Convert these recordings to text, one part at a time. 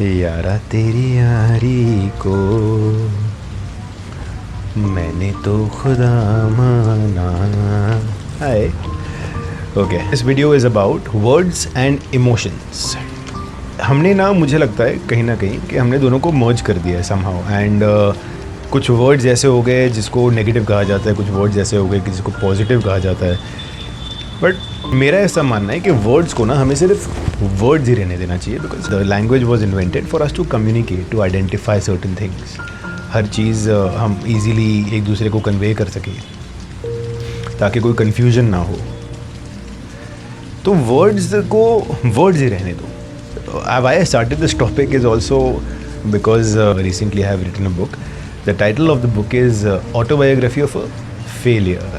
यारा तेरी यारी को मैंने तो खुदा माना। Hi. Okay, this video is about words and emotions. हमने ना, मुझे लगता है कहीं ना कहीं कि हमने दोनों को मर्ज कर दिया है समहाउ। एंड कुछ वर्ड्स ऐसे हो गए जिसको नेगेटिव कहा जाता है, कुछ वर्ड्स ऐसे हो गए कि जिसको पॉजिटिव कहा जाता है। बट मेरा ऐसा मानना है कि वर्ड्स को ना हमें सिर्फ वर्ड्स ही रहने देना चाहिए, because the language was invented for us to communicate, to identify certain things. हर चीज़ हम इजीली एक दूसरे को कन्वे कर सकें ताकि कोई कन्फ्यूजन ना हो। तो वर्ड्स को वर्ड्स ही रहने दो। Why I started this topic is also because recently I have written a book. The title of the book is Autobiography of a Failure.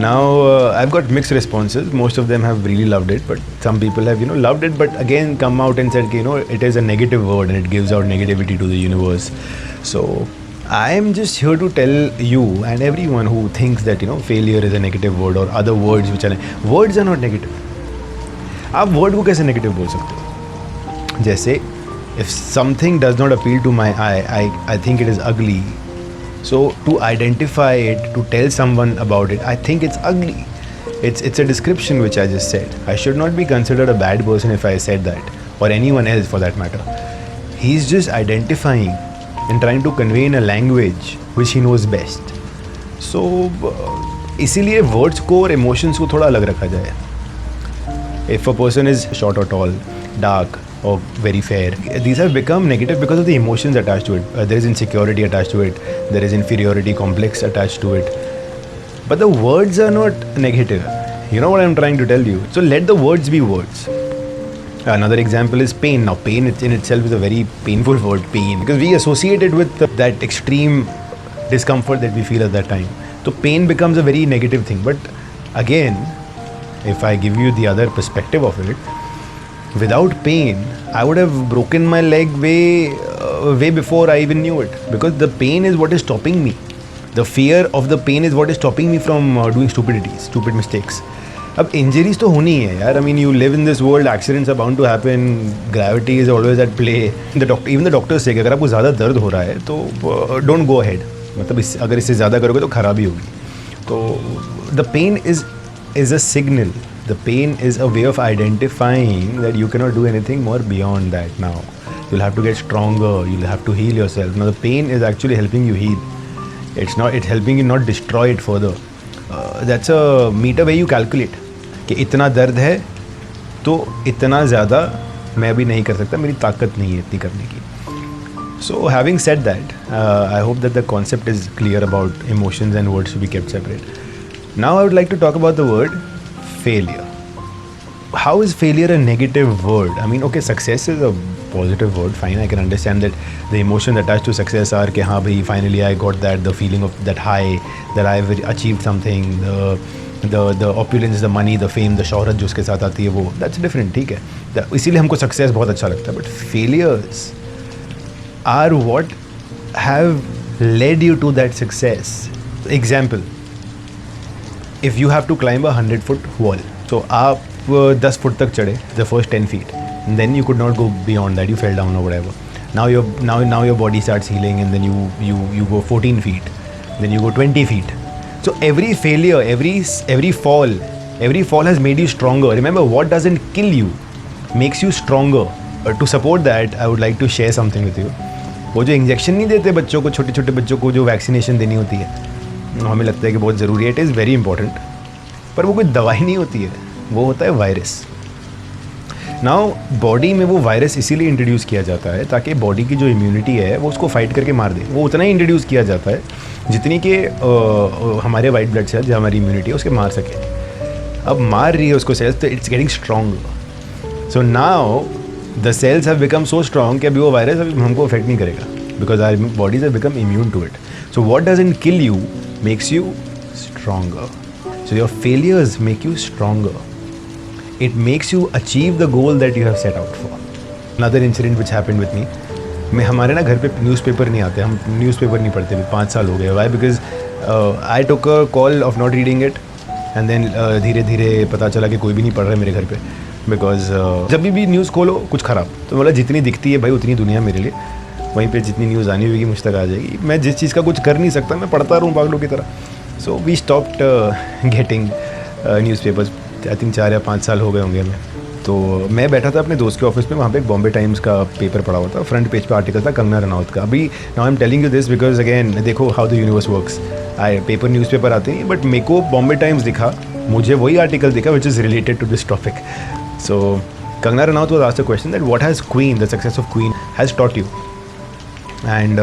Now I've got mixed responses. Most of them have really loved it, but some people have loved it, but again come out and said it is a negative word and it gives out negativity to the universe. So I am just here to tell you and everyone who thinks that failure is a negative word or other words which are words are not negative. आप word को कैसे negative बोल सकते हो? जैसे if something does not appeal to my eye, I think it is ugly. So to identify it, to tell someone about it, I think it's ugly. It's a description which I just said. I should not be considered a bad person if I said that, or anyone else for that matter. He's just identifying and trying to convey in a language which he knows best. So इसीलिए words को और emotions को थोड़ा अलग रखा जाए. If a person is short or tall, dark or very fair, these have become negative because of the emotions attached to it. There is insecurity attached to it. There is inferiority complex attached to it. But the words are not negative. You know what I'm trying to tell you? So let the words be words. Another example is pain. Now, pain in itself is a very painful word, pain, because we associate it with that extreme discomfort that we feel at that time. So pain becomes a very negative thing. But again, if I give you the other perspective of it, without pain, I would have broken my leg way before I even knew it, because the pain is what is stopping me. The fear of the pain is what is stopping me from doing stupid mistakes. अब injuries तो होनी है यार. I mean, you live in this world, accidents are bound to happen, gravity is always at play. Even the doctors say कि अगर आपको ज़्यादा दर्द हो रहा है तो don't go ahead. मतलब अगर इससे ज़्यादा करोगे तो खराबी होगी. तो the pain is a signal. The pain is a way of identifying that you cannot do anything more beyond that now. You'll have to get stronger. You'll have to heal yourself. Now the pain is actually helping you heal. It's helping you not destroy it further. That's a meter where you calculate कि इतना दर्द है तो इतना ज़्यादा मैं अभी नहीं कर सकता, मेरी ताकत नहीं है इतनी करने की. So having said that, I hope that the concept is clear about emotions and words to be kept separate. Now I would like to talk about the word failure. How is failure a negative word? I mean, okay, success is a positive word, fine. I can understand that the emotions attached to success are कि हाँ भाई finally I got that, the feeling of that high, that I've achieved something, the opulence, the money, the fame, the शोहरत जो उसके साथ आती है वो, that's different, ठीक है. इसीलिए हमको success बहुत अच्छा लगता है. But failures are what have led you to that success. Example, if you have to climb a 100-foot wall, so आप 10 फुट तक चढ़े, the first 10 feet, and then you could not go beyond that, you fell down or whatever. Now your body starts healing, and then you go 14 feet, then you go 20 feet. So every failure, every fall has made you stronger. Remember, what doesn't kill you makes you stronger. To support that, I would like to share something with you. वो जो injection नहीं देते बच्चों को, छोटे छोटे बच्चों को जो वैक्सीनेशन देनी होती है, हमें लगता है कि बहुत ज़रूरी है, इट इज़ वेरी इंपॉर्टेंट, पर वो कोई दवाई नहीं होती है, वो होता है वायरस. नाउ बॉडी में वो वायरस इसीलिए इंट्रोड्यूस किया जाता है ताकि बॉडी की जो इम्यूनिटी है वो उसको फाइट करके मार दे. वो उतना ही इंट्रोड्यूस किया जाता है जितनी कि हमारे वाइट ब्लड सेल्स, जो हमारी इम्यूनिटी है उसके मार सके. अब मार रही है उसको सेल्स, तो it's getting strong. So now the cells have become so strong कि अभी वो वायरस अभी हमको अफेक्ट नहीं करेगा, because our bodies have become immune to it. So what doesn't kill you makes you stronger. So your failures make you stronger. It makes you achieve the goal that you have set out for. Another incident which happened with me, मैं हमारे ना घर पे newspaper नहीं आते, हम newspaper नहीं पढ़ते. 5 साल हो गए. Why? Because I took a call of not reading it, and then धीरे धीरे पता चला कि कोई भी नहीं पढ़ रहा है मेरे घर पे. बिकॉज जब भी न्यूज़ खोलो कुछ ख़राब, तो मतलब जितनी दिखती है भाई उतनी दुनिया मेरे लिए, वहीं पे जितनी न्यूज़ आनी होगी मुझ तक आ जाएगी। मैं जिस चीज़ का कुछ कर नहीं सकता मैं पढ़ता रहूँ पागलों की तरह। So we stopped getting newspapers. I think 4 या 5 साल हो गए होंगे हमें। तो मैं बैठा था अपने दोस्त के ऑफिस में, वहाँ पे एक बॉम्बे टाइम्स का पेपर पड़ा हुआ था, फ्रंट पेज पे आर्टिकल था कंगना रनौत का। अभी now I am telling you this because again देखो how the universe works. Paper newspaper आते हैं बट मेरे को बॉम्बे टाइम्स दिखा, मुझे वही आर्टिकल दिखा which is related to this topic. So Kangana Ranaut was asked a question that what has Queen, the success of Queen has taught you, and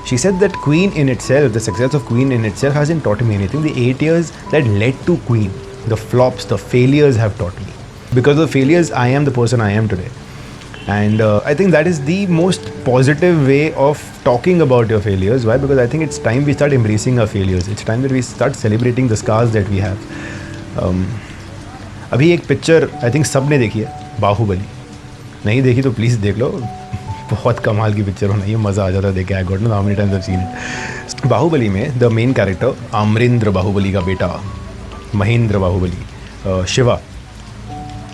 she said that Queen in itself, the success of Queen in itself hasn't taught me anything. The 8 years that led to Queen, the flops, the failures have taught me. Because of failures, I am the person I am today. And I think that is the most positive way of talking about your failures. Why? Because I think it's time we start embracing our failures. It's time that we start celebrating the scars that we have. अभी एक picture I think सब ने देखी है, बाहुबली। नहीं देखी तो please देख लो, बहुत कमाल की पिक्चर होना, ये मज़ा आ जाता है देख के। I got no how many times I have seen it. Baahubali में the main character Amarendra Baahubali का बेटा Mahendra Baahubali, Shiva,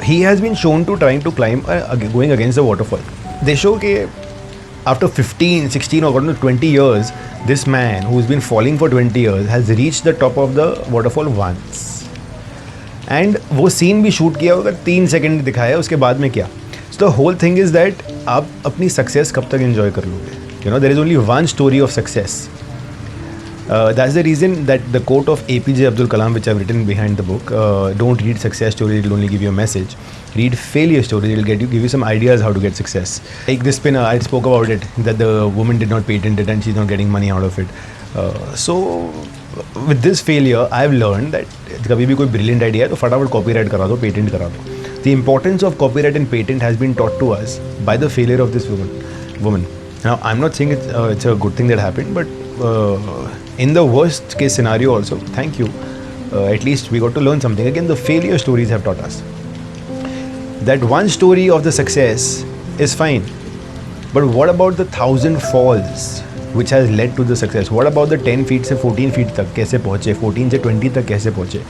he has been shown to trying to climb going against the waterfall. They show कि after 15, 16 or 20 years, this man who's been falling for 20 years has reached the top of the waterfall once. And वो scene भी shoot किया होगा, 3 second दिखाया, उसके बाद में क्या। So the whole thing is that आप अपनी सक्सेस कब तक enjoy कर लोगे? You know, there is only one story of success. That's the reason that the quote of APJ Abdul Kalam, which I've written behind the book, don't read success stories, it'll only give you a message. Read failure stories, it'll give you some ideas how to get success. Like this spinner, I spoke about it, that the woman did not patent it and she's not getting money out of it. So with this failure, I've learned that कभी भी कोई brilliant idea है तो फटाफट copyright करा दो, patent करा दो. The importance of copyright and patent has been taught to us by the failure of this woman. Now, I'm not saying it's a good thing that happened, but in the worst case scenario also, thank you. At least we got to learn something. Again, the failure stories have taught us that one story of the success is fine. But what about the 1,000 falls which has led to the success? What about the 10 feet से 14 feet तक कैसे पहुँचे, 14 से 20 तक कैसे पहुँचे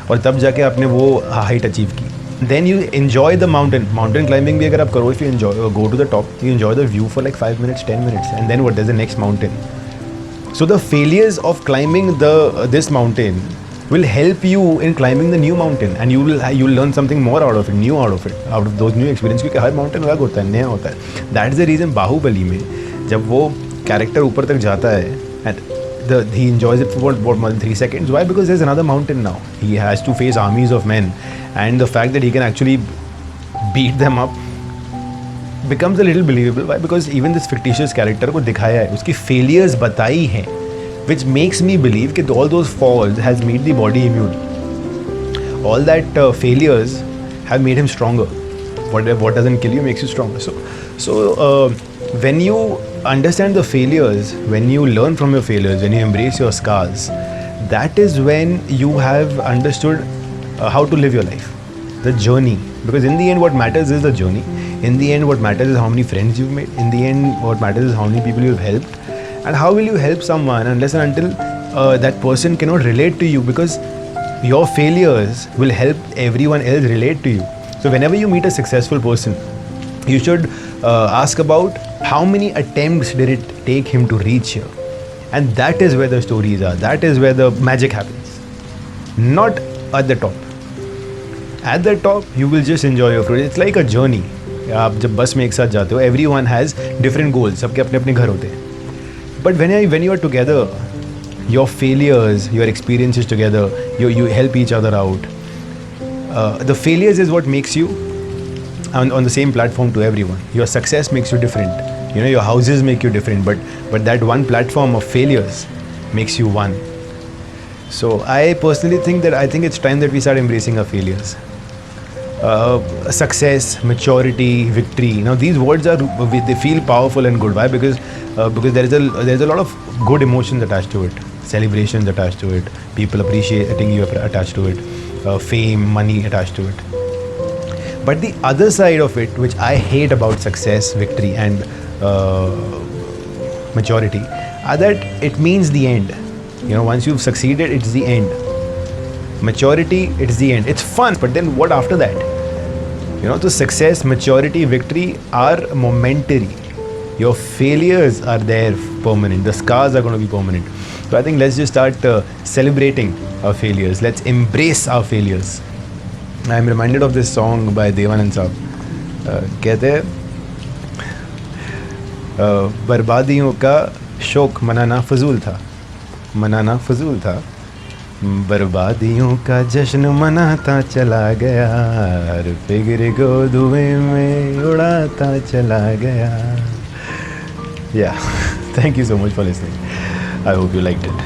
और तब जाके आपने वो हाइट अचीव की. Then you enjoy the mountain climbing भी अगर आप करो, if you enjoy go to the top, you enjoy the view for like 5 minutes, 10 minutes, and then what, there's the next mountain. So the failures of climbing this mountain will help you in climbing the new mountain, and you'll learn something more out of it, new out of those new experience, क्योंकि हर mountain अलग होता है, नया होता है. That's the reason Baahubali में जब वो character ऊपर तक जाता है and he enjoys it for more than 3 seconds. Why? Because there's another mountain now. He has to face armies of men, and the fact that he can actually beat them up becomes a little believable. Why? Because even this fictitious character को दिखाया है, उसकी failures बताई हैं, which makes me believe that all those falls has made the body immune. All that failures have made him stronger. What doesn't kill you makes you stronger. So when you understand the failures, when you learn from your failures, when you embrace your scars, that is when you have understood how to live your life, the journey. Because in the end, what matters is the journey. In the end, what matters is how many friends you've made. In the end, what matters is how many people you've helped. And how will you help someone unless and until that person cannot relate to you, because your failures will help everyone else relate to you. So whenever you meet a successful person, you should ask about how many attempts did it take him to reach here. And that is where the stories are. That is where the magic happens. Not at the top. At the top, you will just enjoy your fruit. It's like a journey. आप जब बस में एक साथ जाते हो, everyone has different goals. सबके अपने अपने घर होते हैं. But when you are together, your failures, your experiences together, you help each other out. The failures is what makes you on the same platform to everyone. Your success makes you different. You know, your houses make you different, but that one platform of failures makes you one. So I personally think it's time that we start embracing our failures. Success, maturity, victory. Now these words they feel powerful and good. Why? Because there's a lot of good emotions attached to it, celebrations attached to it, people appreciating you attached to it, fame, money attached to it. But the other side of it, which I hate about success, victory, and maturity, are that it means the end. You know, once you've succeeded, it's the end. Maturity, it's the end. It's fun, but then what after that? You know, so success, maturity, victory are momentary. Your failures are there permanent. The scars are going to be permanent. So I think let's just start celebrating our failures. Let's embrace our failures. I'm reminded of this song by Devanand Saab. कहते हैं बर्बादियों का शौक मनाना फजूल था, मनाना फजूल था, बर्बादियों का जश्न मनाता चला गया, हर फिक्र को धुएं में उड़ाता चला गया. Yeah, thank you so much for listening. I hope you liked it.